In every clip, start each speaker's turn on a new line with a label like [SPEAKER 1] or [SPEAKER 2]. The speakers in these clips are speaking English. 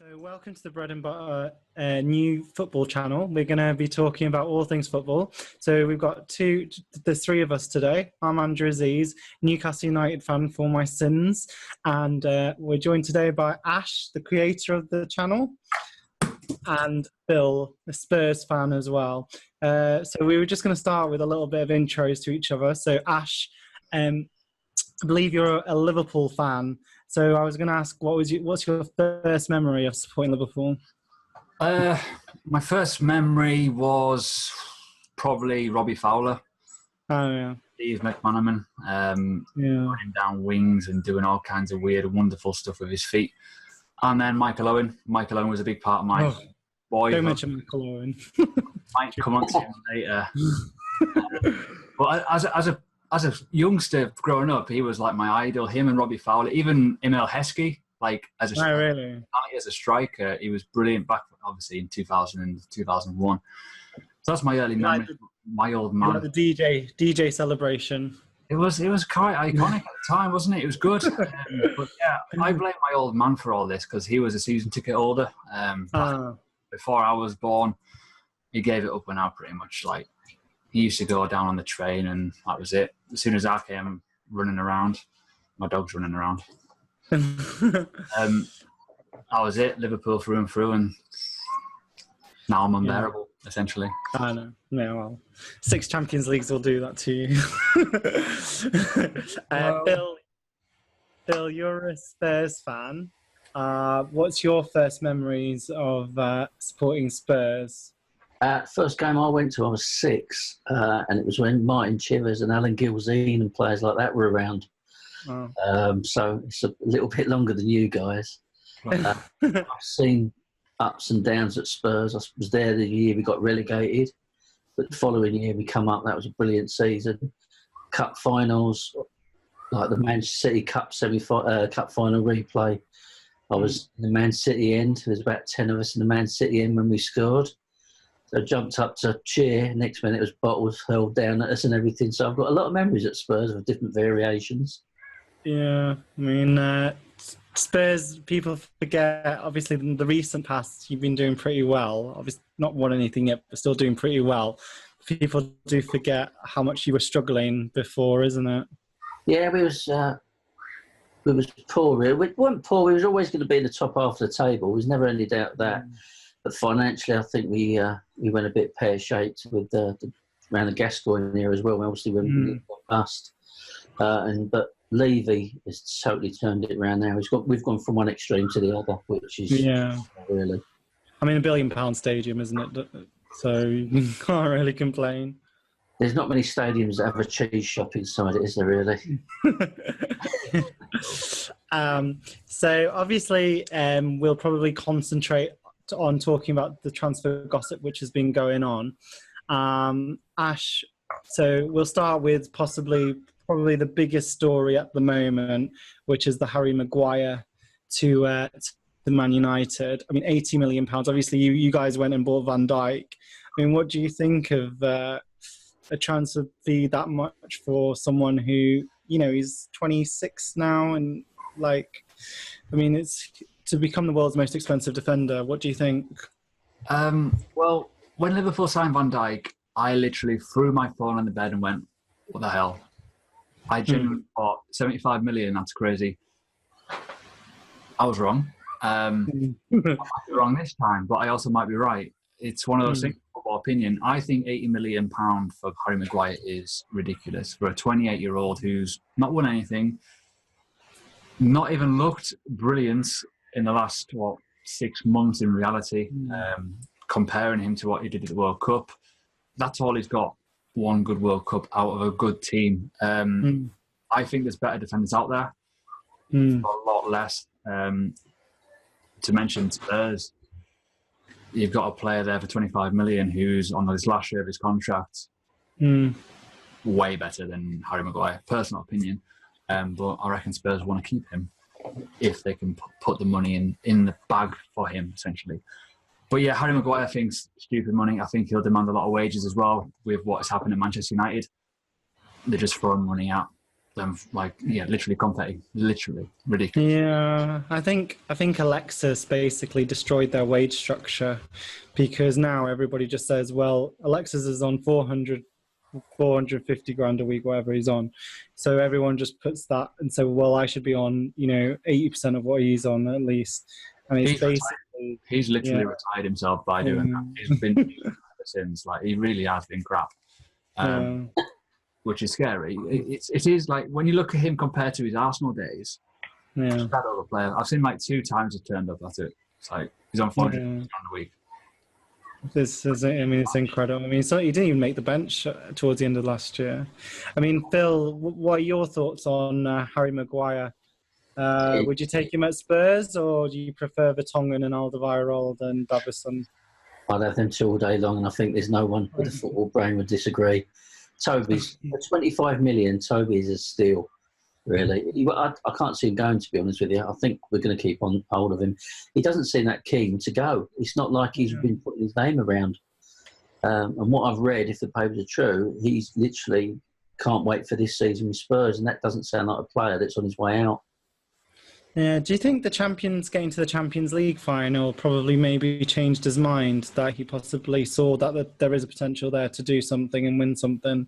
[SPEAKER 1] So, welcome to the Bread and Butter new football channel. We're going to be talking about all things football. So, we've got there's three of us today. I'm Andrew Aziz, Newcastle United fan for my sins. And we're joined today by Ash, the creator of the channel, and Bill, a Spurs fan as well. So, we were just going to start with a little bit of intros to each other. So, Ash, I believe you're a Liverpool fan. So I was going to ask, what's your first memory of supporting Liverpool?
[SPEAKER 2] My first memory was probably Robbie Fowler.
[SPEAKER 1] Oh, yeah.
[SPEAKER 2] Steve McManaman, running down wings and doing all kinds of weird and wonderful stuff with his feet. And then Michael Owen. Michael Owen was a big part of my boy.
[SPEAKER 1] Don't mention Michael Owen.
[SPEAKER 2] Might come on to him later. But as a youngster growing up, he was like my idol. Him and Robbie Fowler, even Emil Heskey, like as a striker,
[SPEAKER 1] really?
[SPEAKER 2] As a striker, he was brilliant back obviously in 2000 and 2001. So that's my early memory. My old man.
[SPEAKER 1] Like the DJ celebration.
[SPEAKER 2] It was quite iconic at the time, wasn't it? It was good. But yeah, I blame my old man for all this because he was a season ticket holder. Before I was born, he gave it up when I pretty much like. He used to go down on the train and that was it. As soon as I came running around, my dog's running around. That was it, Liverpool through and through, and now I'm unbearable, essentially.
[SPEAKER 1] I know. Yeah, well, 6 Champions Leagues will do that to you. Bill, you're a Spurs fan. What's your first memories of supporting Spurs?
[SPEAKER 3] First game I went to, I was 6, and it was when Martin Chivers and Alan Gilzine and players like that were around.
[SPEAKER 1] Oh.
[SPEAKER 3] So it's a little bit longer than you guys. I've seen ups and downs at Spurs. I was there the year we got relegated, but the following year we come up. That was a brilliant season. Cup finals, like the Manchester City Cup Cup final replay. I was in the Man City end. There was about 10 of us in the Man City end when we scored. I jumped up to cheer. Next minute, it was bottles hurled down at us and everything. So I've got a lot of memories at Spurs of different variations.
[SPEAKER 1] Yeah, I mean, Spurs, people forget, obviously, in the recent past, you've been doing pretty well. Obviously, not won anything yet, but still doing pretty well. People do forget how much you were struggling before, isn't it?
[SPEAKER 3] Yeah, we was poor, really. We weren't poor. We was always going to be in the top half of the table. There was never any doubt of that. But financially, I think we went a bit pear-shaped with around the Gascoigne era as well. Obviously, when we got bust, but Levy has totally turned it around now. We've gone from one extreme to the other, which is really.
[SPEAKER 1] I mean, £1 billion stadium, isn't it? So you can't really complain.
[SPEAKER 3] There's not many stadiums that have a cheese shop inside it, is there really?
[SPEAKER 1] So obviously, we'll probably concentrate on talking about the transfer gossip which has been going on. Ash, so we'll start with probably the biggest story at the moment, which is the Harry Maguire to Man United. I mean, £80 million. Obviously, you guys went and bought Van Dijk. I mean, what do you think of a transfer fee that much for someone who, is 26 now and it's to become the world's most expensive defender? What do you think?
[SPEAKER 2] Well, when Liverpool signed Van Dijk, I literally threw my phone on the bed and went, what the hell? I genuinely thought 75 million, that's crazy. I was wrong. I might be wrong this time, but I also might be right. It's one of those things, football opinion. I think £80 million for Harry Maguire is ridiculous for a 28-year-old who's not won anything, not even looked brilliant in the last 6 months in reality. Comparing him to what he did at the World Cup, that's all he's got. One good World Cup out of a good team. I think there's better defenders out there for a lot less. To mention Spurs, you've got a player there for 25 million who's on his last year of his contract. Way better than Harry Maguire, personal opinion. But I reckon Spurs want to keep him if they can put the money in the bag for him, essentially. But yeah, Harry Maguire thinks stupid money. I think he'll demand a lot of wages as well with what has happened at Manchester United. They're just throwing money at literally confetti, literally ridiculous.
[SPEAKER 1] Yeah, I think Alexis basically destroyed their wage structure, because now everybody just says, well, Alexis is on 450 grand a week, whatever he's on. So everyone just puts that and say, well, I should be on, 80% of what he's on at least. And it's basically...
[SPEAKER 2] He's literally retired himself by doing that. He's been ever since. Like, he really has been crap. Which is scary. It is like, when you look at him compared to his Arsenal days, just that other player. I've seen like 2 times he turned up. That's it. It's like he's on 400 a week.
[SPEAKER 1] It's incredible. So he didn't even make the bench towards the end of last year. Phil, what are your thoughts on Harry Maguire? Would you take him at Spurs, or do you prefer Vertonghen and Alderweireld and Davison?
[SPEAKER 3] I'd have them two all day long, and I think there's no one with a football brain would disagree. Toby's at 25 million. Toby is a steal, really. I can't see him going, to be honest with you. I think we're going to keep on hold of him. He doesn't seem that keen to go. It's not like he's been putting his name around. And what I've read, if the papers are true, he's literally can't wait for this season with Spurs, and that doesn't sound like a player that's on his way out.
[SPEAKER 1] Yeah, do you think the champions getting to the Champions League final probably maybe changed his mind, that he possibly saw that there is a potential there to do something and win something?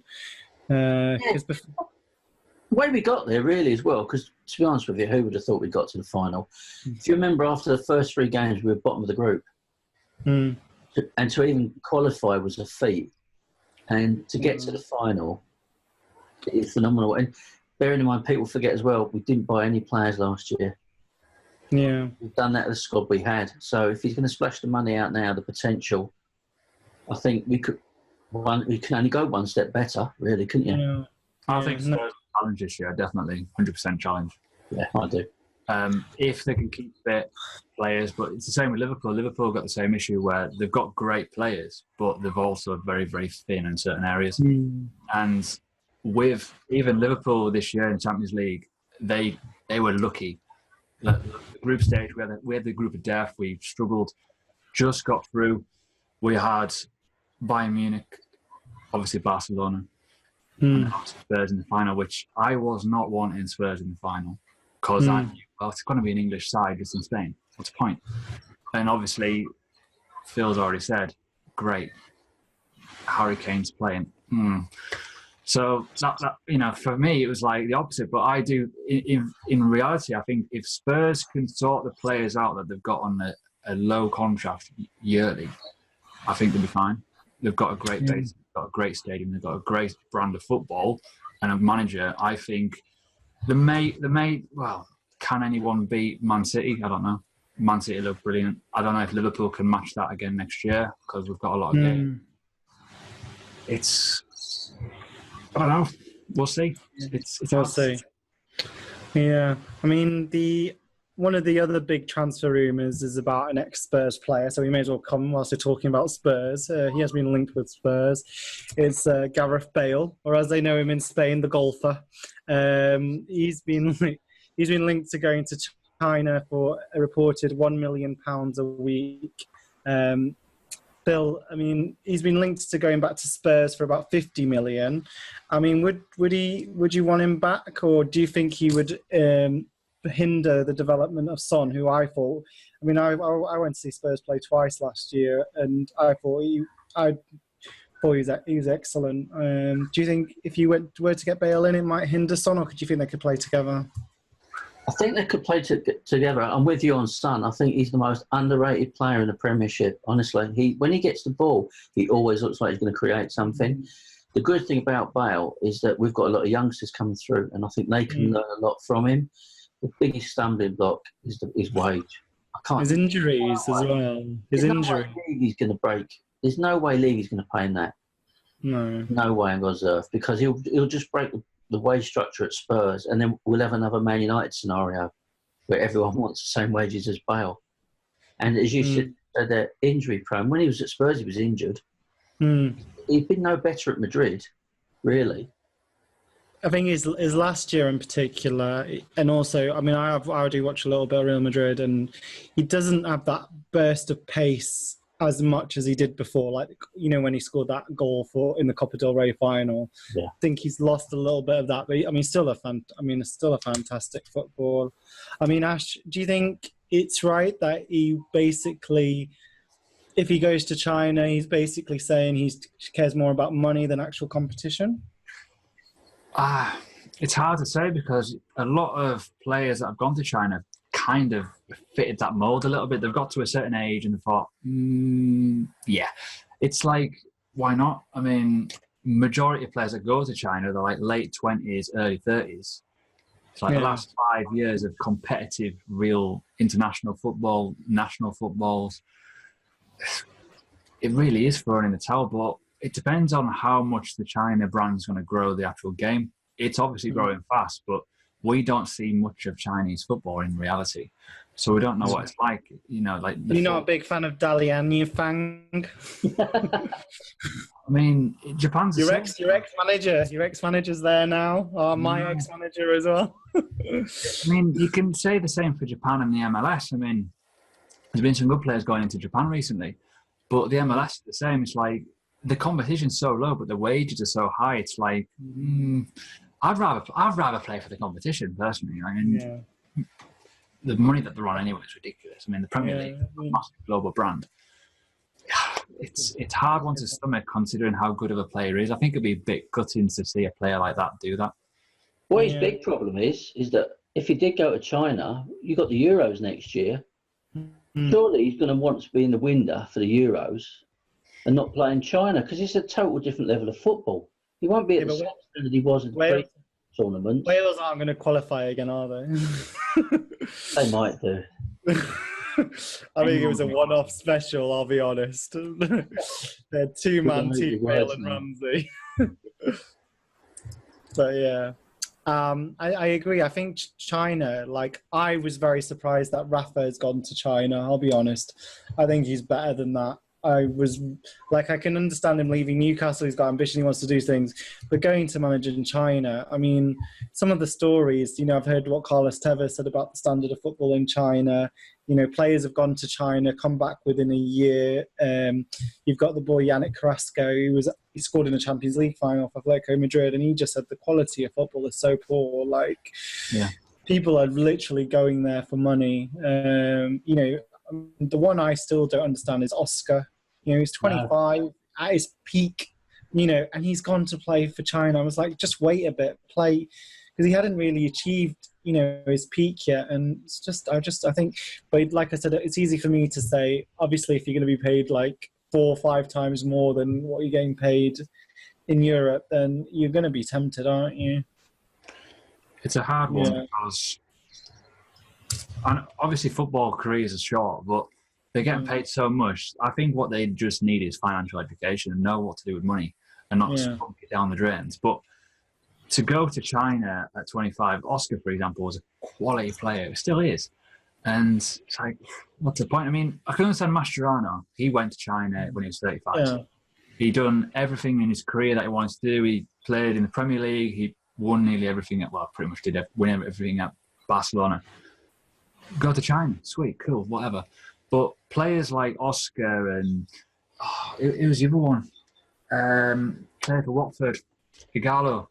[SPEAKER 3] The way we got there, really, as well, because to be honest with you, who would have thought we got to the final? If you remember, after the first 3 games, we were bottom of the group. And to even qualify was a feat. And to get to the final is phenomenal. And bearing in mind, people forget as well, we didn't buy any players last year.
[SPEAKER 1] Yeah.
[SPEAKER 3] We've done that with the squad we had. So if he's going to splash the money out now, the potential, I think we can only go one step better, really, couldn't you?
[SPEAKER 1] Yeah.
[SPEAKER 2] I think Spurs challenge this year, definitely, 100% challenge.
[SPEAKER 3] Yeah, I do.
[SPEAKER 2] If they can keep fit players, but it's the same with Liverpool. Liverpool got the same issue where they've got great players, but they've also very, very thin in certain areas. And with even Liverpool this year in Champions League, they were lucky. The group stage, we had the group of death. We struggled, just got through. We had Bayern Munich, obviously Barcelona, and Spurs in the final, which I was not wanting Spurs in the final, because I knew, well, it's going to be an English side just in Spain. What's the point? And obviously, Phil's already said, great. Harry Kane's playing. So that for me, it was like the opposite. But I do, in reality, I think if Spurs can sort the players out that they've got on a low contract yearly, I think they'll be fine. They've got a great base, they've got a great stadium, they've got a great brand of football, and a manager. I think well, can anyone beat Man City? I don't know. Man City look brilliant. I don't know if Liverpool can match that again next year, because we've got a lot of games. I don't know. We'll see.
[SPEAKER 1] We'll see. Yeah. One of the other big transfer rumours is about an ex-Spurs player, so we may as well come whilst we're talking about Spurs. He has been linked with Spurs. It's Gareth Bale, or as they know him in Spain, the golfer. He's been linked to going to China for a reported £1 million a week. Bill, he's been linked to going back to Spurs for about 50 million. Would you want him back, or do you think he would hinder the development of Son, who I thought, I went to see Spurs play twice last year, and I thought he was excellent. Do you think if you were to get Bale in, it might hinder Son, or could you think they could play together?
[SPEAKER 3] I think they could play together. I'm with you on Son. I think he's the most underrated player in the Premiership. Honestly, when he gets the ball, he always looks like he's going to create something. The good thing about Bale is that we've got a lot of youngsters coming through, and I think they can learn a lot from him. The biggest stumbling block is his wage.
[SPEAKER 1] His injuries as well. His injury.
[SPEAKER 3] He's going to break. There's no way Levy's going to pay him that. No way on God's earth, because he'll just break the wage structure at Spurs, and then we'll have another Man United scenario where everyone wants the same wages as Bale. And as you said, they're injury prone. When he was at Spurs, he was injured. He'd been no better at Madrid, really.
[SPEAKER 1] I think his last year in particular, and also, I do watch a little bit of Real Madrid, and he doesn't have that burst of pace as much as he did before. Like, you know, when he scored that goal in the Copa del Rey final.
[SPEAKER 3] Yeah.
[SPEAKER 1] I think he's lost a little bit of that, but I mean, still a fantastic football. I mean, Ash, do you think it's right that he basically, if he goes to China, he's basically saying he cares more about money than actual competition?
[SPEAKER 2] It's hard to say because a lot of players that have gone to China kind of fitted that mold a little bit. They've got to a certain age and they thought, yeah. It's like, why not? I mean, majority of players that go to China, they're like late 20s, early 30s. It's like the last 5 years of competitive, real international football, national footballs. It really is throwing in the towel, but it depends on how much the China brand's going to grow the actual game. It's obviously growing fast, but we don't see much of Chinese football in reality. So we don't know what it's like, you know, like...
[SPEAKER 1] You're not a big fan of Dalian Yifang?
[SPEAKER 2] I mean, Japan's...
[SPEAKER 1] Your ex-manager's there now. My ex-manager as well.
[SPEAKER 2] I mean, you can say the same for Japan and the MLS. I mean, there's been some good players going into Japan recently, but the MLS is the same. It's like, the competition's so low, but the wages are so high. It's like, I'd rather play for the competition personally. I mean, the money that they're on anyway is ridiculous. I mean, the Premier League, a massive global brand. It's hard one to stomach considering how good of a player he is. I think it'd be a bit gutting to see a player like that do that.
[SPEAKER 3] Well, his big problem is that if he did go to China, you got the Euros next year. Surely he's going to want to be in the window for the Euros and not play in China because it's a total different level of football. He won't be at the same standard he was in the tournament.
[SPEAKER 1] Wales aren't going to qualify again, are they?
[SPEAKER 3] They might do.
[SPEAKER 1] I think it was a one-off special, I'll be honest. They're two-man team, Bale and Ramsey. But yeah. I agree. I think China, like, I was very surprised that Rafa has gone to China, I'll be honest. I think he's better than that. I can understand him leaving Newcastle. He's got ambition. He wants to do things. But going to manage in China, I mean, some of the stories, you know, I've heard what Carlos Tevez said about the standard of football in China. You know, players have gone to China, come back within a year. You've got the boy Yannick Carrasco, he scored in the Champions League final for Atletico Madrid, and he just said the quality of football is so poor. Like, people are literally going there for money. You know, the one I still don't understand is Oscar. You know, he's 25 at his peak, you know, and he's gone to play for China. I was like, just wait a bit, play, because he hadn't really achieved, you know, his peak yet. And it's just, I think, but like I said, it's easy for me to say, obviously, if you're going to be paid like 4 or 5 times more than what you're getting paid in Europe, then you're going to be tempted, aren't you?
[SPEAKER 2] It's a hard one because, and obviously football careers are short, but they're getting paid so much. I think what they just need is financial education and know what to do with money and not spunk it down the drains. But to go to China at 25, Oscar, for example, was a quality player. It still is. And it's like, what's the point? I mean, I can understand Mascherano. He went to China when he was 35. Yeah. He done everything in his career that he wanted to do. He played in the Premier League. He won nearly everything pretty much did win everything at Barcelona. Go to China. Sweet, cool, whatever. But players like Oscar and it was the other one. Played for Watford, Igalo.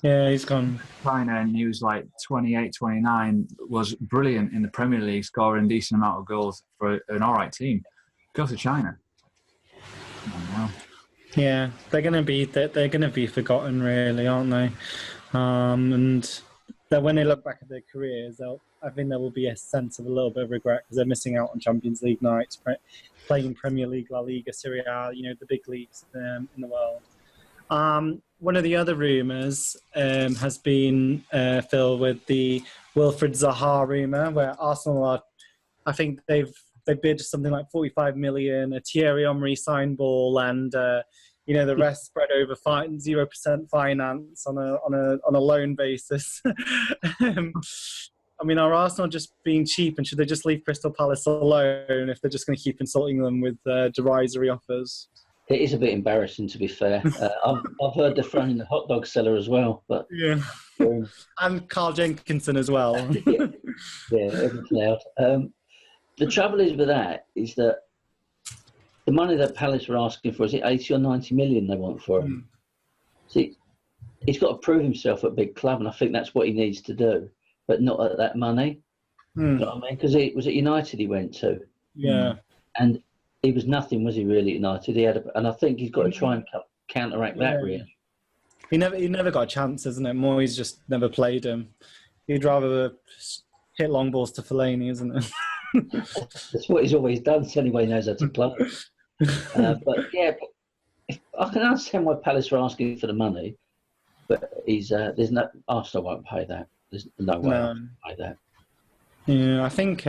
[SPEAKER 1] Yeah, he's gone.
[SPEAKER 2] China, and he was like 28, 29, was brilliant in the Premier League, scoring a decent amount of goals for an all right team. Go to China.
[SPEAKER 1] Yeah, they're gonna be forgotten, really, aren't they? And that when they look back at their careers, I think there will be a sense of a little bit of regret because they're missing out on Champions League nights, playing Premier League, La Liga, Serie A, you know, the big leagues in the world. One of the other rumours has been filled with the Wilfried Zaha rumour, where Arsenal I think they've bid something like 45 million, a Thierry Henry sign ball, and you know, the rest spread over 0% finance on a loan basis. I mean, are Arsenal just being cheap, and should they just leave Crystal Palace alone if they're just going to keep insulting them with derisory offers?
[SPEAKER 3] It is a bit embarrassing, to be fair. I've heard they're throwing in the hot dog seller as well, but
[SPEAKER 1] and Carl Jenkinson as well.
[SPEAKER 3] everything else. The trouble is with that is that the money that Palace were asking for, is it 80 or 90 million they want for him? See, he's got to prove himself at a big club, and I think that's what he needs to do, but not at that money. You know what I mean? Because it was at United he went to.
[SPEAKER 1] Yeah.
[SPEAKER 3] And he was nothing, was he, really, at United? And I think he's got to try and counteract that, really.
[SPEAKER 1] He never got a chance, isn't it? Moyes just never played him. He'd rather hit long balls to Fellaini, isn't it?
[SPEAKER 3] That's what he's always done. It's the only way he knows how to play. But I can understand why Palace are asking for the money, but Arsenal won't pay that. There's no way Arsenal will pay that.
[SPEAKER 1] Yeah, I think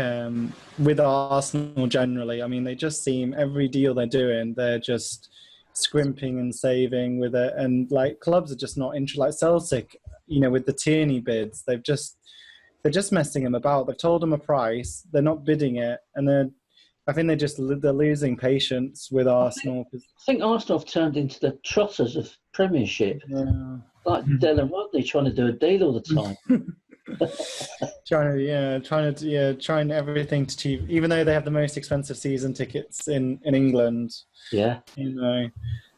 [SPEAKER 1] with Arsenal generally, I mean, they just seem, every deal they're doing, they're just scrimping and saving with it. And like clubs are just not interested. Like Celtic, with the Tierney bids, they're just messing them about. They've told them a price, they're not bidding it, and I think they're losing patience with Arsenal.
[SPEAKER 3] I think Arsenal have turned into the trotters of Premiership.
[SPEAKER 1] Yeah.
[SPEAKER 3] Like Dylan Rodney trying to do a deal all the time.
[SPEAKER 1] trying everything to achieve, even though they have the most expensive season tickets in England.
[SPEAKER 3] Yeah.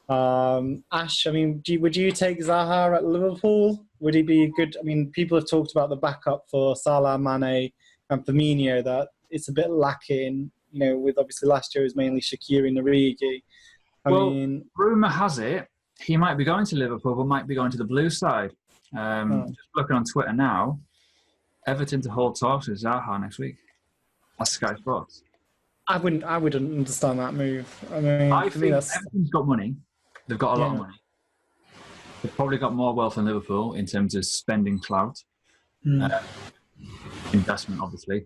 [SPEAKER 1] Ash, I mean, would you take Zaha at Liverpool? Would he be good? I mean, people have talked about the backup for Salah, Mane, and Firmino, that it's a bit lacking. With obviously last year it was mainly Shaqiri and Origi.
[SPEAKER 2] Rumour has it he might be going to Liverpool, but might be going to the blue side. Just looking on Twitter now, Everton to hold talks with Zaha next week. That's Sky Sports.
[SPEAKER 1] I wouldn't understand that move. I mean,
[SPEAKER 2] I think Everton's got money. They've got a lot of money. They've probably got more wealth than Liverpool in terms of spending clout. Investment, obviously.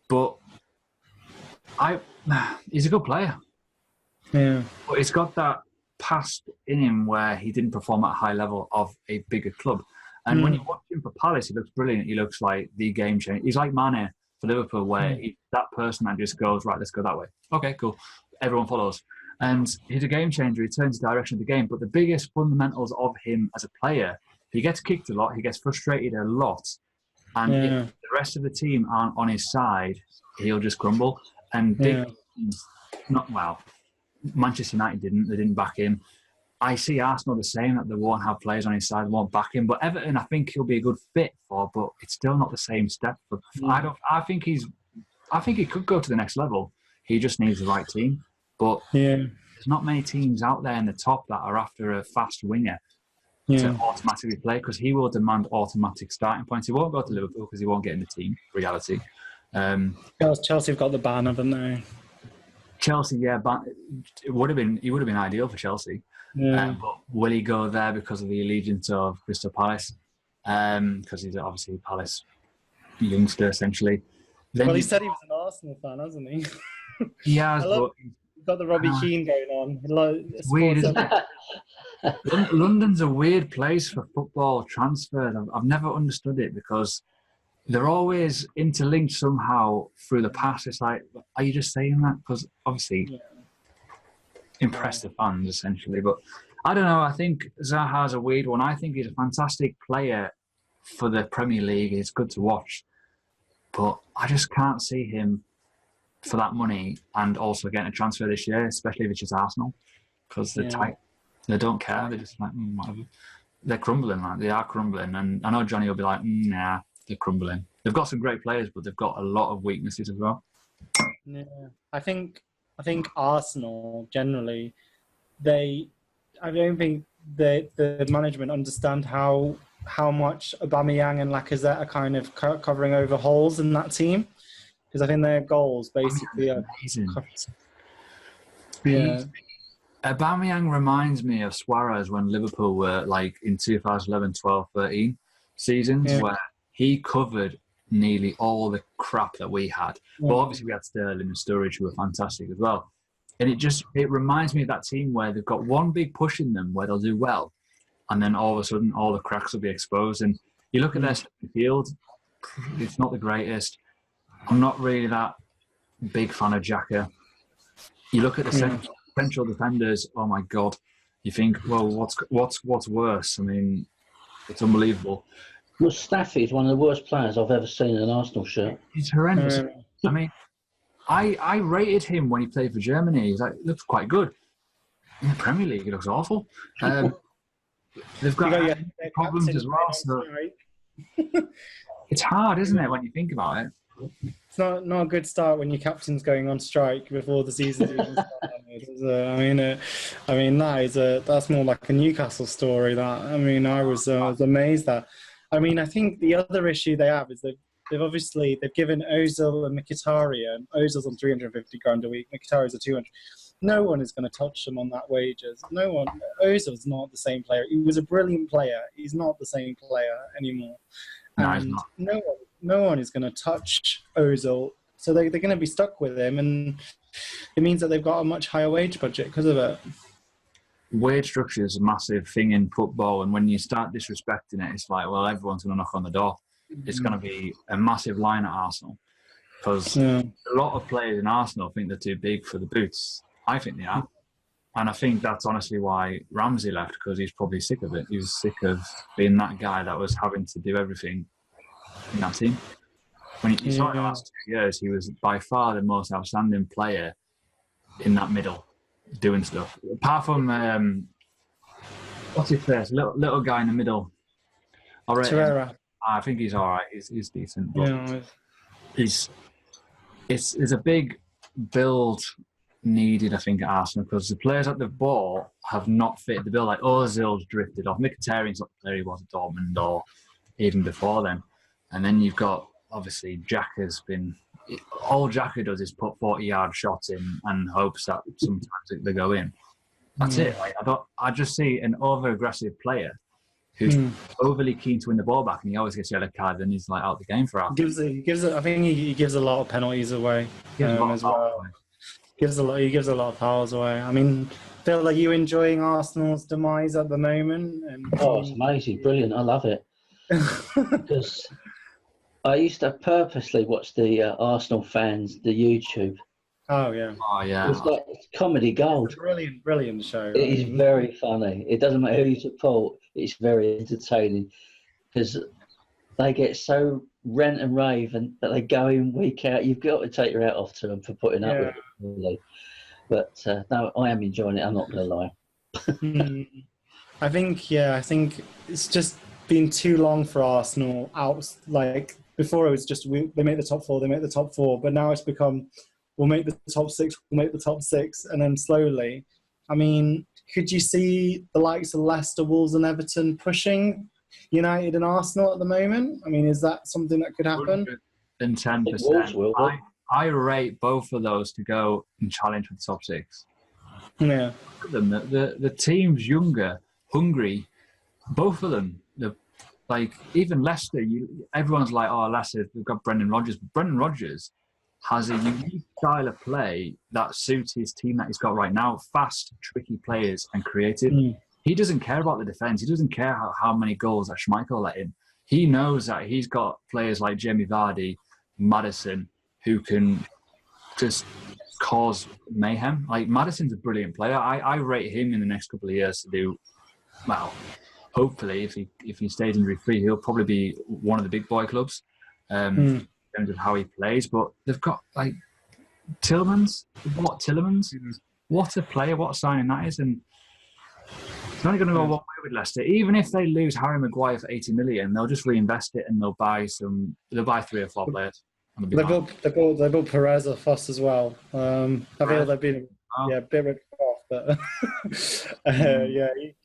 [SPEAKER 2] But he's a good player.
[SPEAKER 1] Yeah.
[SPEAKER 2] But he's got that past in him where he didn't perform at a high level of a bigger club. And when you watch him for Palace, he looks brilliant. He looks like the game changer. He's like Mane for Liverpool, where he's that person that just goes, right, let's go that way. Okay, cool. Everyone follows. And he's a game changer. He turns the direction of the game. But the biggest fundamentals of him as a player, he gets kicked a lot. He gets frustrated a lot. And if the rest of the team aren't on his side, he'll just crumble. And big teams, Manchester United didn't. They didn't back him. I see Arsenal the same, that they won't have players on his side, won't back him. But Everton, I think he'll be a good fit for, but it's still not the same step. But I think he could go to the next level. He just needs the right team. But there's not many teams out there in the top that are after a fast winger to automatically play, because he will demand automatic starting points. He won't go to Liverpool because he won't get in the team. Reality.
[SPEAKER 1] Chelsea have got the ban, haven't they?
[SPEAKER 2] Chelsea, but he would have been ideal for Chelsea. But will he go there because of the allegiance of Crystal Palace? Because he's obviously a Palace youngster, essentially.
[SPEAKER 1] He said he was an Arsenal fan, hasn't he?
[SPEAKER 2] He has, but
[SPEAKER 1] he's got the Robbie Keane going on.
[SPEAKER 2] It's weird, isn't it? London's a weird place for football transfers. I've never understood it, because they're always interlinked somehow through the past. It's like, are you just saying that? Because obviously, impress the fans, essentially. But I don't know. I think Zaha's a weird one. I think he's a fantastic player for the Premier League. It's good to watch. But I just can't see him for that money and also getting a transfer this year, especially if it's just Arsenal, because they're tight. They don't care. They're just like, whatever. They're crumbling, man. They are crumbling. And I know Johnny will be like, nah. They're crumbling. They've got some great players, but they've got a lot of weaknesses as well.
[SPEAKER 1] Yeah, I think Arsenal generally, I don't think the management understand how much Aubameyang and Lacazette are kind of covering over holes in that team, because I think their goals basically are
[SPEAKER 2] amazing.
[SPEAKER 1] Yeah.
[SPEAKER 2] Aubameyang reminds me of Suarez when Liverpool were like in 2011, 12, 13 seasons, where he covered nearly all the crap that we had. Well, obviously we had Sterling and Sturridge, who were fantastic as well. And it reminds me of that team where they've got one big push in them where they'll do well, and then all of a sudden all the cracks will be exposed. And you look at their field, it's not the greatest. I'm not really that big fan of Xhaka. You look at the central defenders, oh my God. You think, well, what's worse? I mean, it's unbelievable.
[SPEAKER 3] Mustafi is one of the worst players I've ever seen in an Arsenal shirt.
[SPEAKER 2] He's horrendous. I mean, I rated him when he played for Germany. He's like, looks quite good. In the Premier League, he looks awful. They've got
[SPEAKER 1] your
[SPEAKER 2] problems as well. So it's hard, isn't it, when you think about it?
[SPEAKER 1] It's not a good start when your captain's going on strike before the season even started. That's more like a Newcastle story. That I was amazed at. I think the other issue they have is they've given Ozil and Mkhitaryan. Ozil's on 350 grand a week. Mkhitaryan's on 200. No one is going to touch them on that wages. No one. Ozil's not the same player. He was a brilliant player. He's not the same player anymore.
[SPEAKER 2] No, he's not.
[SPEAKER 1] No one is going to touch Ozil, so they're going to be stuck with him, and it means that they've got a much higher wage budget because of it.
[SPEAKER 2] Wage structure is a massive thing in football, and when you start disrespecting it, it's like, well, everyone's going to knock on the door. It's going to be a massive line at Arsenal because a lot of players in Arsenal think they're too big for the boots. I think they are. And I think that's honestly why Ramsey left, because he's probably sick of it. He was sick of being that guy that was having to do everything in that team. When you saw the last 2 years, he was by far the most outstanding player in that middle, doing stuff. Apart from, what's his face? Little guy in the middle.
[SPEAKER 1] Torreira.
[SPEAKER 2] I think he's all right. He's decent. But
[SPEAKER 1] Yeah.
[SPEAKER 2] It's a big build needed, I think, at Arsenal, because the players that they've bought have not fit the bill. Like Ozil's drifted off. Mkhitaryan's not the player he was at Dortmund or even before then. And then you've got, obviously, Xhaka's been... All Xhaka does is put 40-yard shots in and hopes that sometimes they go in. That's it. Like, I just see an over-aggressive player who's overly keen to win the ball back, and he always gets yellow card, and he's like out the game for us.
[SPEAKER 1] I think he gives a lot of penalties away as well. He gives a lot of fouls away. Phil, are you enjoying Arsenal's demise at the moment?
[SPEAKER 3] It's amazing, brilliant. I love it. Because I used to purposely watch the Arsenal fans, the YouTube.
[SPEAKER 1] Oh yeah.
[SPEAKER 3] It's like comedy gold.
[SPEAKER 1] It's a brilliant show.
[SPEAKER 3] It is very funny. It doesn't matter who you support. It's very entertaining because they get so rent and rave, and that they go in week out. You've got to take your hat off to them for putting up with it, really. But no, I am enjoying it. I'm not going to lie.
[SPEAKER 1] I think it's just been too long for Arsenal out. Like before, it was just they make the top four, but now it's become we'll make the top six, and then slowly. Could you see the likes of Leicester, Wolves, and Everton pushing United and Arsenal at the moment? Is that something that could happen?
[SPEAKER 2] 110%. I rate both of those to go and challenge with the top six.
[SPEAKER 1] Yeah.
[SPEAKER 2] The team's younger, hungry. Both of them. Like even Leicester. Everyone's like, oh, Leicester. We've got Brendan Rodgers. But Brendan Rodgers has a unique style of play that suits his team that he's got right now. Fast, tricky players and creative. He doesn't care about the defence. He doesn't care how many goals that Schmeichel let in. He knows that he's got players like Jamie Vardy, Maddison, who can just cause mayhem. Like Maddison's a brilliant player. I rate him in the next couple of years to do well. Hopefully, if he stays injury free, he'll probably be one of the big boy clubs. In terms of how he plays, but they've got like Tielemans. What a player! What a signing that is, and it's only going to go one way with Leicester. Even if they lose Harry Maguire for 80 million, they'll just reinvest it and they'll buy 3 or 4 players.
[SPEAKER 1] They built Perez off us as well. I feel they've been a bit ripped off, but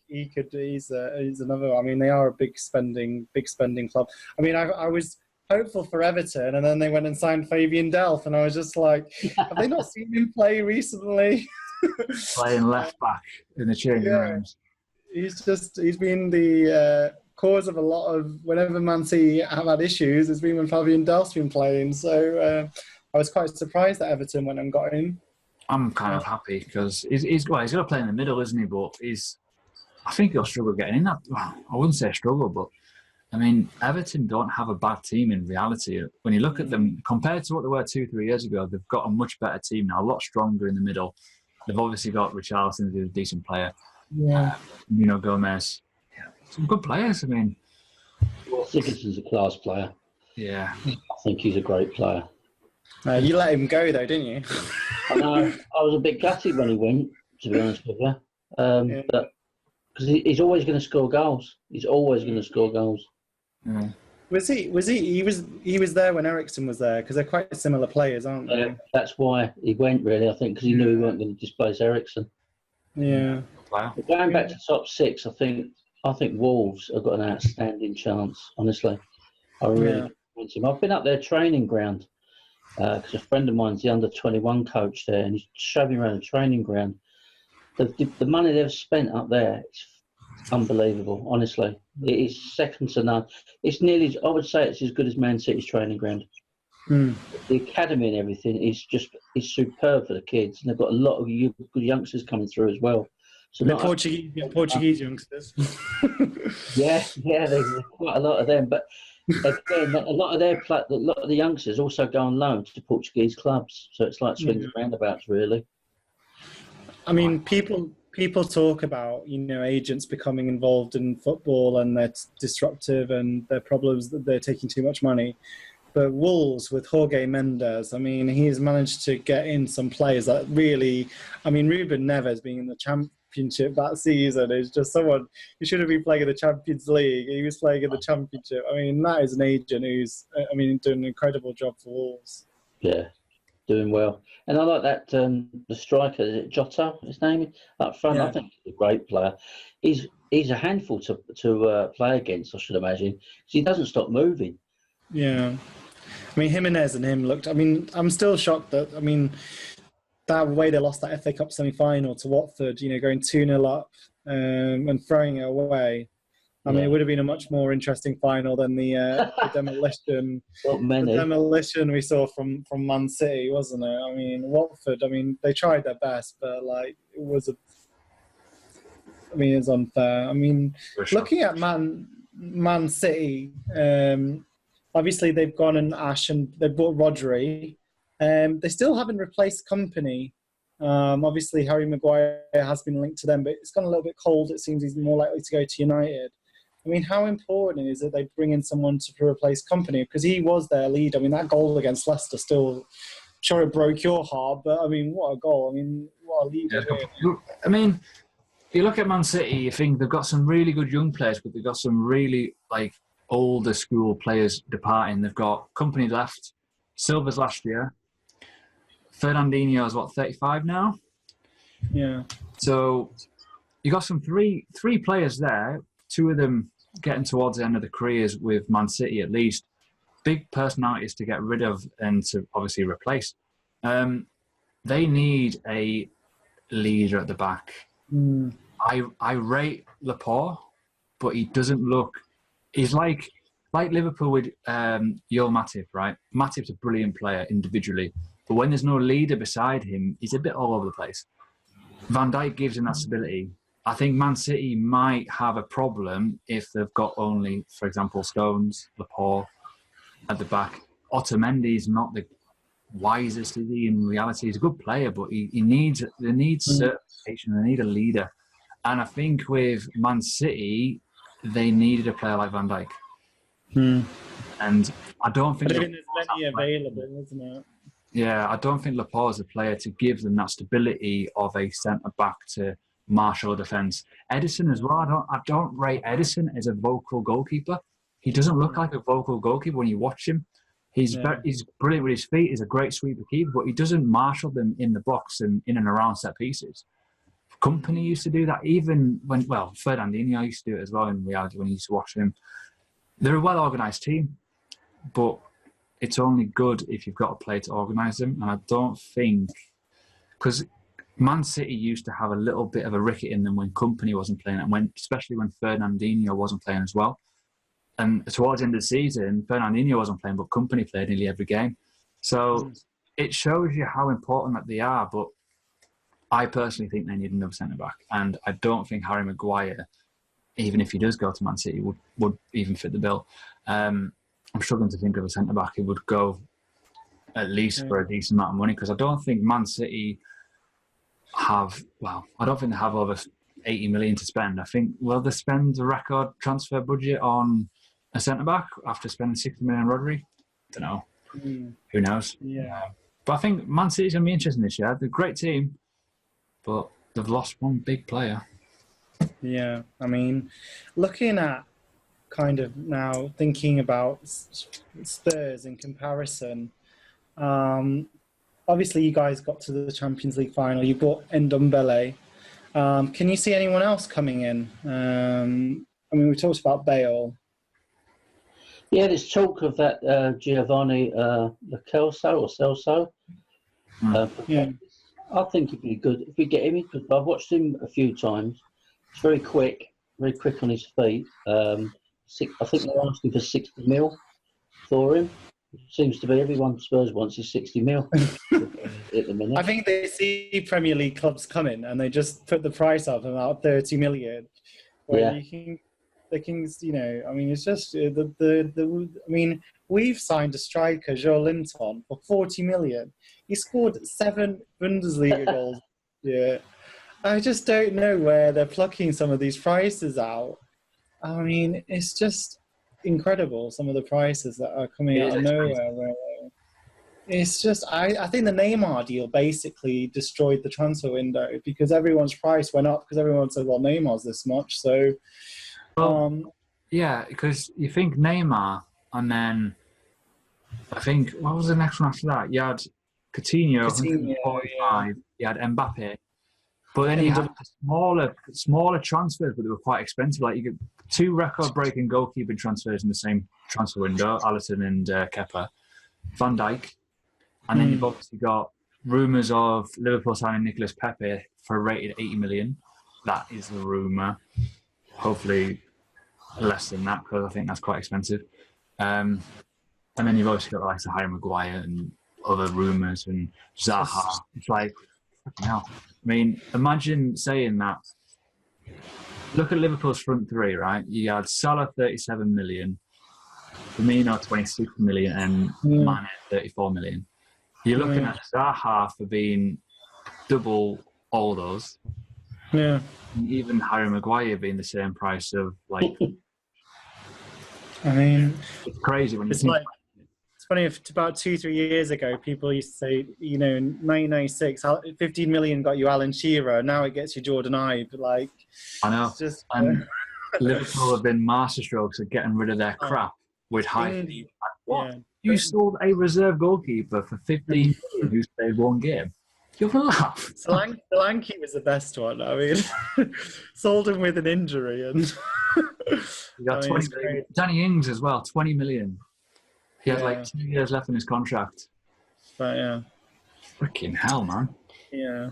[SPEAKER 1] he could. He's another. They are a big spending club. I was hopeful for Everton, and then they went and signed Fabian Delph, and I was just like, have they not seen him play recently?
[SPEAKER 2] Playing left back in the changing rooms.
[SPEAKER 1] He's been the cause of a lot of whenever Man City have had issues. It's been when Fabian Delph's been playing. So I was quite surprised that Everton went and got him.
[SPEAKER 2] I'm kind of happy because he's going to play in the middle, isn't he? But I think he'll struggle getting in that. Well, I wouldn't say struggle, but Everton don't have a bad team in reality. When you look at them, compared to what they were 2-3 years ago, they've got a much better team now, a lot stronger in the middle. They've obviously got Richarlison, who's a decent player.
[SPEAKER 1] Yeah.
[SPEAKER 2] Gomez. Yeah, some good players.
[SPEAKER 3] Sigurdsson's a class player.
[SPEAKER 2] Yeah.
[SPEAKER 3] I think he's a great player.
[SPEAKER 1] You let him go though, didn't you?
[SPEAKER 3] I know. I was a bit gutted when he went, to be honest with you.
[SPEAKER 1] Yeah.
[SPEAKER 3] But because he's always going to score goals. He's always going to score goals.
[SPEAKER 2] Yeah.
[SPEAKER 1] Was he? He was there when Ericsson was there because they're quite similar players, aren't they?
[SPEAKER 3] That's why he went, really. I think because he knew he weren't going to displace Ericsson.
[SPEAKER 1] Yeah.
[SPEAKER 2] Wow.
[SPEAKER 3] But going back to top six, I think Wolves have got an outstanding chance. Honestly, I really want him. I've been up their training ground because a friend of mine's the under-21 coach there, and he showed me around the training ground. The money they've spent up there is unbelievable. Honestly, it is second to none. It's nearly, I would say, it's as good as Man City's training ground. The academy and everything is superb for the kids, and they've got a lot of good youngsters coming through as well. So
[SPEAKER 1] the Portuguese youngsters.
[SPEAKER 3] yeah, there's quite a lot of them. But again, a lot of the youngsters also go on loan to Portuguese clubs. So it's like swings and roundabouts, really.
[SPEAKER 1] I mean, people talk about, agents becoming involved in football and they're disruptive and their problems that they're taking too much money. But Wolves with Jorge Mendes, I mean, he's managed to get in some players that really, I mean, Ruben Neves being in the Championship that season is just someone who should have been playing in the Champions League. He was playing in the Championship. I mean, that is an agent who's, doing an incredible job for Wolves.
[SPEAKER 3] Yeah. Doing well, and I like that the striker, is it Jota? His name up front. I think he's a great player. He's a handful to play against, I should imagine, because he doesn't stop moving.
[SPEAKER 1] Yeah, I mean Jimenez and him looked. I mean, I'm still shocked that. I mean, that way they lost that FA Cup semi-final to Watford. Going 2-0 up and throwing it away. I mean, it would have been a much more interesting final than the demolition. The demolition we saw from Man City, wasn't it? I mean, Watford. I mean, they tried their best, but it's unfair. I mean, looking at Man City, obviously they've gone and they bought Rodri. They still haven't replaced Company. Obviously, Harry Maguire has been linked to them, but it's gone a little bit cold. It seems he's more likely to go to United. I mean, how important is it they bring in someone to replace Company? Because he was their leader. I mean, that goal against Leicester still, sure, it broke your heart, but I mean, what a goal. I mean, what a leader.
[SPEAKER 2] Yeah, I mean, you look at Man City, you think they've got some really good young players, but they've got some really, older school players departing. They've got Company left, Silva's last year. Fernandinho is, 35 now?
[SPEAKER 1] Yeah.
[SPEAKER 2] So you got some three players there, two of them getting towards the end of the careers with Man City at least. Big personalities to get rid of and to obviously replace. They need a leader at the back. I rate Laporte, but he doesn't look... He's like Liverpool with Joel Matip, right? Matip's a brilliant player individually, but when there's no leader beside him, he's a bit all over the place. Van Dijk gives him that stability. I think Man City might have a problem if they've got only, for example, Stones, Laporte at the back. Otamendi's not the wisest, is he? In reality, he's a good player, but they need certification. They need a leader. And I think with Man City, they needed a player like Van Dijk. And I don't think...
[SPEAKER 1] there's many available, isn't it?
[SPEAKER 2] Yeah, I don't think Laporte's a player to give them that stability of a centre-back to marshal defence. Edison as well. I don't rate Edison as a vocal goalkeeper. He doesn't look like a vocal goalkeeper when you watch him. He's brilliant with his feet. He's a great sweeper keeper, but he doesn't marshal them in the box and in and around set pieces. Company used to do that even when, Fernandinho used to do it as well in reality when he used to watch him. They're a well-organised team, but it's only good if you've got a player to organise them. And I don't think... Because Man City used to have a little bit of a ricket in them when Company wasn't playing, and especially when Fernandinho wasn't playing as well. And towards the end of the season, Fernandinho wasn't playing, but Company played nearly every game. So it shows you how important that they are, but I personally think they need another centre-back. And I don't think Harry Maguire, even if he does go to Man City, would even fit the bill. I'm struggling to think of a centre-back who would go at least for a decent amount of money, because I don't think Man City have, I don't think they have over 80 million to spend. I think, will they spend a record transfer budget on a centre-back after spending 60 million on Rodri? I don't know. who knows?
[SPEAKER 1] Yeah.
[SPEAKER 2] But I think Man City's going to be interesting this year. They're a great team, but they've lost one big player.
[SPEAKER 1] Yeah. I mean, looking at kind of now thinking about Spurs in comparison, obviously you guys got to the Champions League final. You bought Ndombele. Can you see anyone else coming in? I mean, we talked about Bale.
[SPEAKER 3] Yeah, there's talk of that Giovanni Lo Celso.
[SPEAKER 1] Yeah.
[SPEAKER 3] I think he'd be good if we get him, because I've watched him a few times. He's very quick on his feet. I think they're asking for 60 mil for him. It seems to be everyone Spurs wants is 60 mil at the minute.
[SPEAKER 1] I think they see Premier League clubs coming and they just put the price up about 30 million. Where they can, you know, I mean, it's just I mean, we've signed a striker, Joe Linton, for 40 million. He scored 7 Bundesliga goals. Yeah, I just don't know where they're plucking some of these prices out. I mean, it's just incredible, some of the prices that are coming out of nowhere. Really. It's just, I think the Neymar deal basically destroyed the transfer window because everyone's price went up because everyone said, well, Neymar's this much. So,
[SPEAKER 2] yeah, because you think Neymar, and then I think, what was the next one after that? You had Coutinho 145, yeah. You had Mbappe. But then you had smaller transfers, but they were quite expensive. Like you get 2 record-breaking goalkeeping transfers in the same transfer window, Alisson and Kepa, Van Dijk. And then you've obviously got rumours of Liverpool signing Nicolas Pepe for a rated 80 million. That is a rumour. Hopefully less than that, because I think that's quite expensive. And then you've obviously got the likes of Harry Maguire and other rumours and Zaha. It's like, fucking hell. I mean, imagine saying that. Look at Liverpool's front three, right? You had Salah 37 million, Firmino 26 million, and Mane 34 million. You're looking at Zaha for being double all those.
[SPEAKER 1] Yeah.
[SPEAKER 2] Even Harry Maguire being the same price of, like...
[SPEAKER 1] I mean...
[SPEAKER 2] It's crazy when you think...
[SPEAKER 1] Like, it's funny, if about 2-3 years ago, people used to say, you know, in 1996, 15 million got you Alan Shearer, now it gets you Jordan Ibe. Like,
[SPEAKER 2] I know.
[SPEAKER 1] It's just,
[SPEAKER 2] and Liverpool have been masterstrokes at getting rid of their crap with high fees. Like, what? Yeah. You sold a reserve goalkeeper for 15 million who's played 1 game. You're going to laugh.
[SPEAKER 1] Solanke was the best one. I mean, sold him with an injury. And
[SPEAKER 2] you got 20 million. Danny Ings as well, 20 million. He had like 2 years left in his contract.
[SPEAKER 1] But yeah.
[SPEAKER 2] Freaking hell, man.
[SPEAKER 1] Yeah.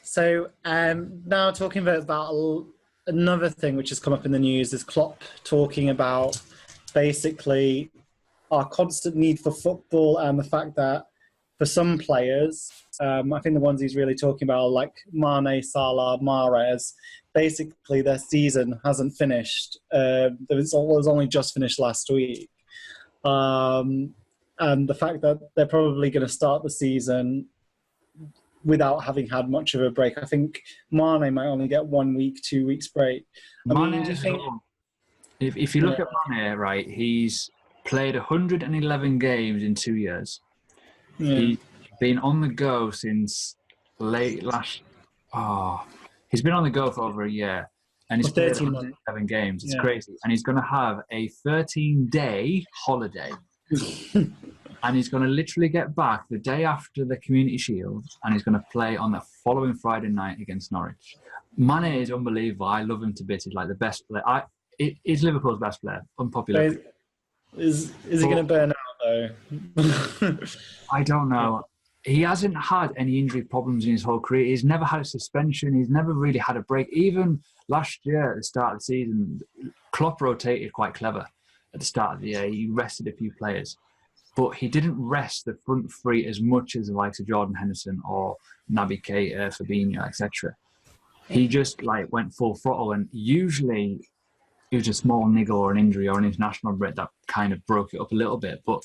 [SPEAKER 1] So now talking about another thing which has come up in the news is Klopp talking about basically our constant need for football and the fact that for some players, I think the ones he's really talking about are like Mane, Salah, Mahrez, basically their season hasn't finished. It was only just finished last week. And the fact that they're probably going to start the season without having had much of a break. I think Mane might only get 1 week, 2 weeks break. I mean, do you think...
[SPEAKER 2] If you look at Mane, right, he's played 111 games in 2 years. Yeah. He's been on the go since late last... he's been on the go for over a year. And he's played 111 games. It's crazy. And he's going to have a 13-day holiday. And he's going to literally get back the day after the Community Shield, and he's going to play on the following Friday night against Norwich. Mane is unbelievable. I love him to bits. He's like the best player. He's Liverpool's best player. Unpopular.
[SPEAKER 1] Is he going to burn out, though?
[SPEAKER 2] I don't know. He hasn't had any injury problems in his whole career. He's never had a suspension. He's never really had a break. Even last year at the start of the season, Klopp rotated quite clever at the start of the year. He rested a few players. But he didn't rest the front three as much as the likes of Jordan Henderson or Naby Keita, Fabinho, etc. He just went full throttle, and usually it was a small niggle or an injury or an international break that kind of broke it up a little bit. But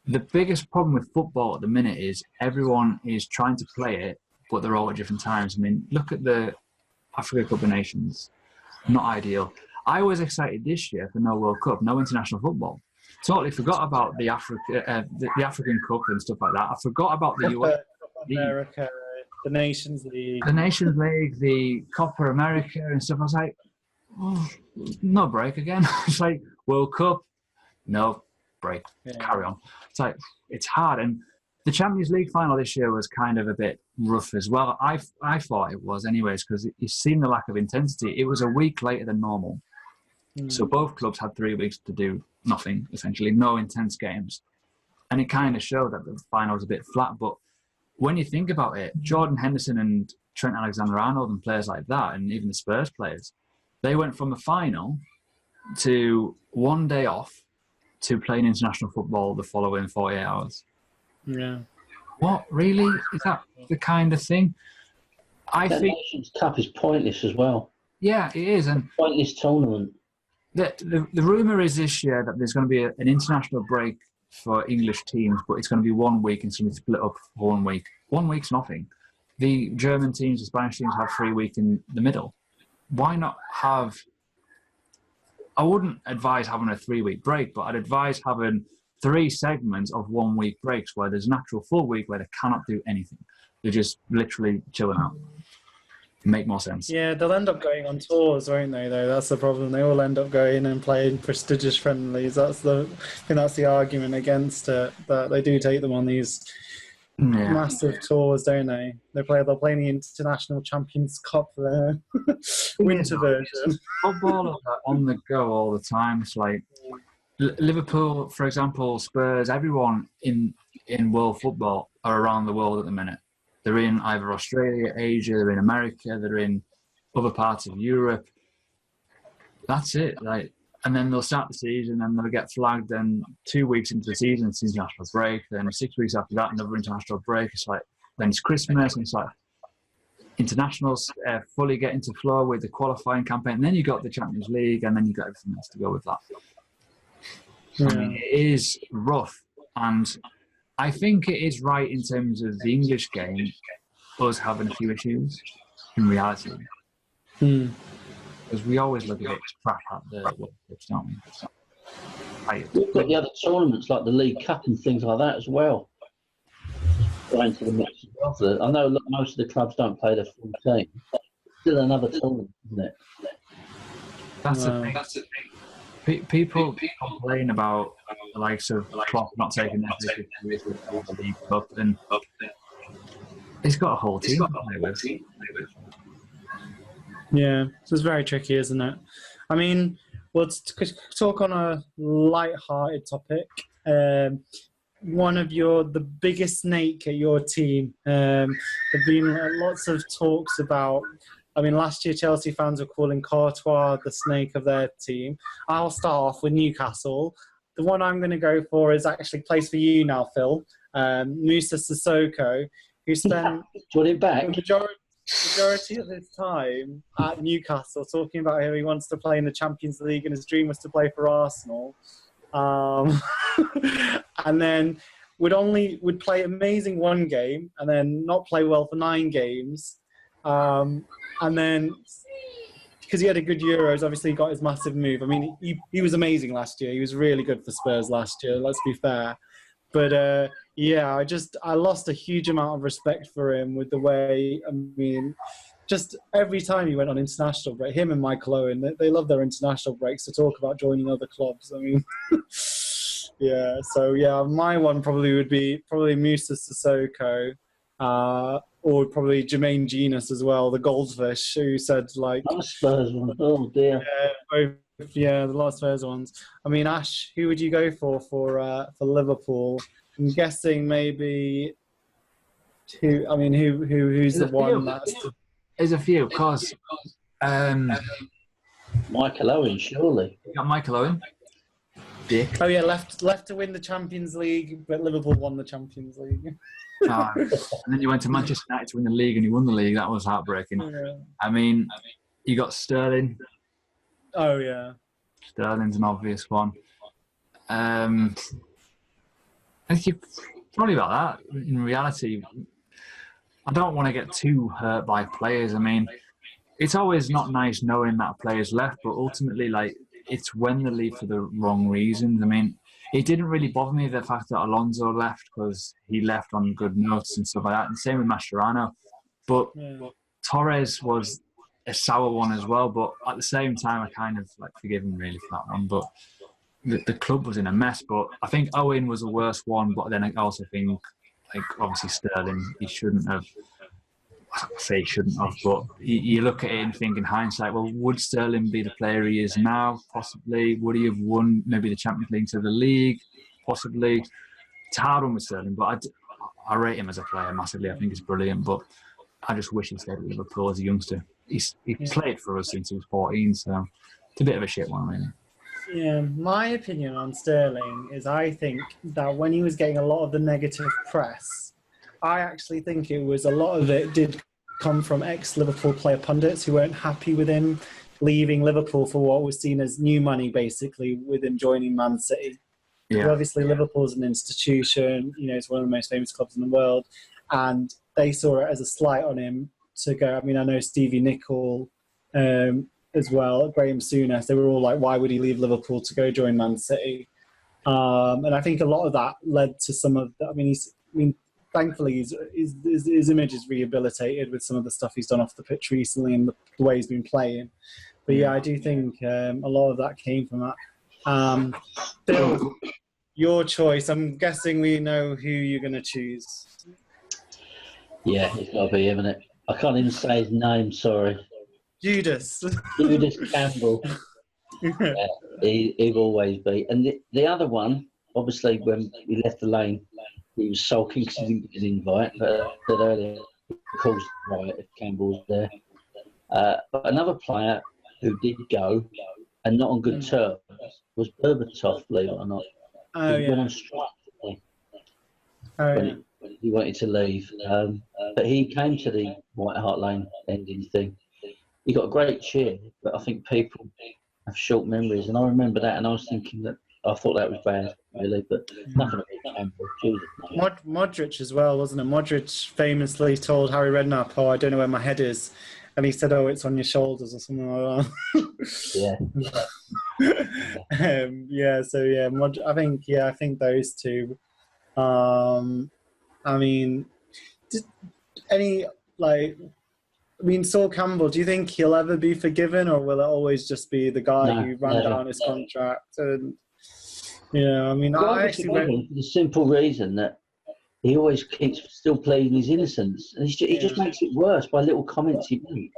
[SPEAKER 2] the biggest problem with football at the minute is everyone is trying to play it, but they're all at different times. I mean, look at the Africa Cup of Nations. Not ideal. I was excited this year for no World Cup, no international football. totally forgot about the African Cup and stuff like that. I forgot about the US
[SPEAKER 1] America, the Nations League.
[SPEAKER 2] The Nations League, the Copa America and stuff. I was like, oh, no break again. It's like World Cup, no break. Carry on. It's like, it's hard. And the Champions League final this year was kind of a bit rough as well. I thought it was anyways, because you've seen the lack of intensity. It was a week later than normal. So both clubs had 3 weeks to do nothing, essentially, no intense games. And it kind of showed that the final was a bit flat. But when you think about it, Jordan Henderson and Trent Alexander-Arnold and players like that, and even the Spurs players, they went from a final to 1 day off to playing international football the following 48 hours.
[SPEAKER 1] Yeah.
[SPEAKER 2] What, really? Is that the kind of thing? I think
[SPEAKER 3] Nations Cup is pointless as well.
[SPEAKER 2] Yeah, it is. And
[SPEAKER 3] pointless tournament.
[SPEAKER 2] The rumour is this year that there's going to be an international break for English teams, but it's going to be 1 week and it's going to be split up for 1 week. 1 week's nothing. The German teams, the Spanish teams have 3 weeks in the middle. Why not have... I wouldn't advise having a 3 week break, but I'd advise having 3 segments of 1 week breaks where there's an actual full week where they cannot do anything. They're just literally chilling out. Make more sense.
[SPEAKER 1] Yeah, they'll end up going on tours, won't they, though? That's the problem. They all end up going and playing prestigious friendlies. I think that's the argument against it, that they do take them on these massive tours, don't they? They'll play in the International Champions Cup, the winter version.
[SPEAKER 2] Football are on the go all the time. It's like Liverpool, for example, Spurs, everyone in world football are around the world at the minute. They're in either Australia, Asia, they're in America, they're in other parts of Europe. That's it. And then they'll start the season and they'll get flagged, and 2 weeks into the season, it's international break. Then 6 weeks after that, another international break. It's like, then it's Christmas, and it's like internationals fully get into flow with the qualifying campaign. And then you got the Champions League, and then you got everything else to go with that. I mean, it is rough. And I think it is right in terms of the English game, us having a few issues in reality. Because we always look at it crap at the World Cups, don't we?
[SPEAKER 3] We've got the other tournaments like the League Cup and things like that as well. Going to the mix as well. I know most of the clubs don't play the full team. Still another tournament, isn't it?
[SPEAKER 2] That's the thing. People complain about the likes of Klopp not taking their seriously with the League Cup, and he's got a whole team to play with.
[SPEAKER 1] Yeah, so it's very tricky, isn't it? I mean, let's talk on a light-hearted topic. One of the biggest snake at your team. There've been lots of talks about. I mean, last year Chelsea fans were calling Courtois the snake of their team. I'll start off with Newcastle. The one I'm going to go for is actually plays for you now, Phil. Moussa Sissoko, who spent the majority of his time at Newcastle talking about how he wants to play in the Champions League and his dream was to play for Arsenal. And then would play amazing one game and then not play well for 9 games. And then, because he had a good Euros, obviously he got his massive move. I mean, he was amazing last year. He was really good for Spurs last year, let's be fair. But, yeah, I lost a huge amount of respect for him with the way, I mean, just every time he went on international break, him and Michael Owen, they love their international breaks to talk about joining other clubs. I mean, yeah. So, yeah, my one probably would be Moussa Sissoko. Or probably Jermaine Genius as well, the goldfish, who said like...
[SPEAKER 3] The Spurs one. Oh, dear.
[SPEAKER 1] Yeah, the last Spurs ones. I mean, Ash, who would you go for Liverpool? I'm guessing maybe... who's the one that's...
[SPEAKER 2] There's a few, because...
[SPEAKER 3] Michael Owen, surely.
[SPEAKER 2] You got Michael Owen. Dick.
[SPEAKER 1] Oh, yeah, left to win the Champions League, but Liverpool won the Champions League.
[SPEAKER 2] And then you went to Manchester United to win the league, and you won the league. That was heartbreaking. Yeah. I mean, you got Sterling.
[SPEAKER 1] Oh yeah,
[SPEAKER 2] Sterling's an obvious one. I think probably about that. In reality, I don't want to get too hurt by players. I mean, it's always not nice knowing that a player's left, but ultimately, like, it's when they leave for the wrong reasons. I mean, it didn't really bother me the fact that Alonso left, because he left on good notes and stuff like that. And same with Mascherano. But Torres was a sour one as well. But at the same time, I kind of like forgive him really for that one. But the club was in a mess. But I think Owen was the worst one. But then I also think, like, obviously Sterling, he shouldn't have. I say he shouldn't have, but you look at it and think in hindsight, well, would Sterling be the player he is now? Possibly. Would he have won maybe the Champions League to the league? Possibly. It's a hard one with Sterling, but I rate him as a player massively. I think he's brilliant, but I just wish he stayed at Liverpool as a youngster. He played for us since he was 14, so it's a bit of a shit one, really.
[SPEAKER 1] Yeah, my opinion on Sterling is I think that when he was getting a lot of the negative press, I actually think it was a lot of it did come from ex-Liverpool player pundits who weren't happy with him leaving Liverpool for what was seen as new money, basically, with him joining Man City. Yeah. Obviously, Liverpool's an institution, it's one of the most famous clubs in the world, and they saw it as a slight on him to go. I mean, I know Stevie Nicol as well, Graham Souness, they were all like, why would he leave Liverpool to go join Man City? And I think a lot of that led to some of the, thankfully, his image is rehabilitated with some of the stuff he's done off the pitch recently and the way he's been playing. But yeah, I do think a lot of that came from that. Bill, your choice. I'm guessing we know who you're going to choose.
[SPEAKER 3] Yeah, it's got to be him, isn't it? I can't even say his name, sorry.
[SPEAKER 1] Judas
[SPEAKER 3] Campbell. Yeah, he'd always be. And the other one, obviously, when he left the lane, he was sulking because he didn't get an invite. But I said earlier, of course, right, if Campbell was there. But another player who did go, and not on good terms, was Berbatov, believe it or not. He went on strike, when he wanted to leave. But he came to the White Hart Lane ending thing. He got a great cheer, but I think people have short memories. And I remember that, and I was thinking that I thought that was bad, really, but nothing about Campbell.
[SPEAKER 1] Modric as well, wasn't it? Modric famously told Harry Redknapp, "Oh, I don't know where my head is," and he said, "Oh, it's on your shoulders" or something like that. I think those two. Saul Campbell, do you think he'll ever be forgiven, or will it always just be the guy who ran down his contract? And I actually
[SPEAKER 3] for the simple reason that he always keeps still playing his innocence, and he just makes it worse by little comments he makes.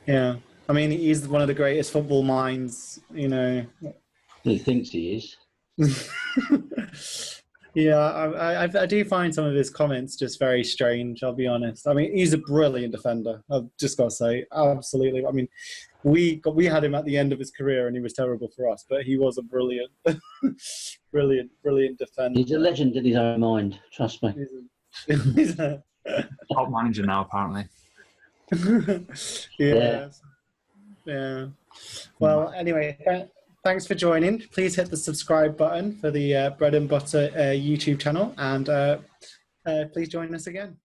[SPEAKER 1] Yeah, he's one of the greatest football minds.
[SPEAKER 3] He thinks he is.
[SPEAKER 1] Yeah, I do find some of his comments just very strange, I'll be honest. He's a brilliant defender, I've just got to say. Absolutely. We had him at the end of his career and he was terrible for us, but he was a brilliant, brilliant defender.
[SPEAKER 3] He's a legend in his own mind, trust me.
[SPEAKER 1] He's a
[SPEAKER 2] top manager now, apparently.
[SPEAKER 1] Yeah. Well, anyway, thanks for joining. Please hit the subscribe button for the Bread and Butter YouTube channel, and please join us again.